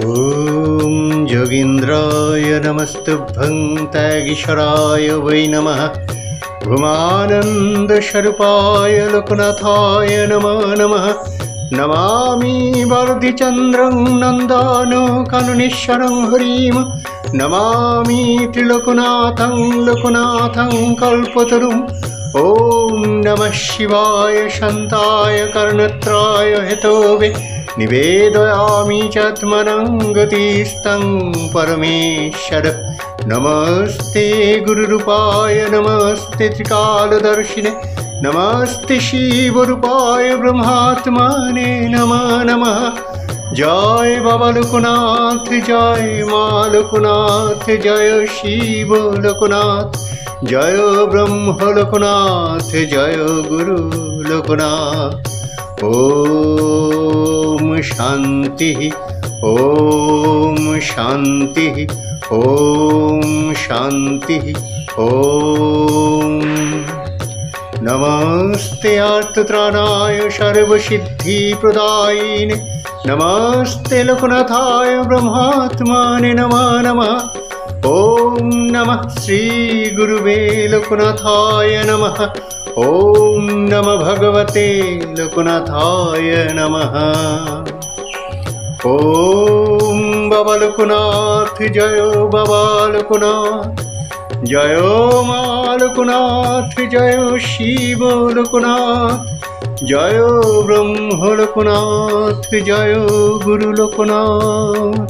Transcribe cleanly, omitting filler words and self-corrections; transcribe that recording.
ॐ जोगीन्द्राय नमस्तुभ्यं तैगीश्वराय वै नमः। भूमानन्दस्वरूपाय लोकनाथाय नमो नमः। नमामि वर्धिचन्द्रं नन्दानुकाननेश्वरं हरिं। नमामि त्रिलोकनाथं लोकनाथं कल्पतरुम्। ॐ नमः शिवाय शान्ताय कर्णत्राय हेतवे निवेदयामि चात्मनं गतिस्तं परमेश्वर। नमस्ते गुरुरूपाय नमस्ते त्रिकालदर्शिने नमस्ते शिवरूपाय ब्रह्मात्मने नमः नमः। जय बाबा लोकनाथ जय माँ लोकनाथ जय शिव लोकनाथ जय ब्रह्म लोकनाथ जय गुरु लोकनाथ। ओम शांति ओम शांति ओम शांति ओम। नमस्ते आर्तत्राणाय सर्वसिद्धिप्रदायिने नमस्ते लोकनाथाय ब्रह्मात्मने नमः नमः। ओम नमः श्री गुरुवे लोकनाथाय नमः। ओम नमः भगवते लोकनाथाय नमः। ओम बाबा लोकनाथ जय बाबा लोकनाथ जय माँ लोकनाथ जय शिव लोकनाथ जय ब्रह्म लोकनाथ जय गुरु लोकनाथ।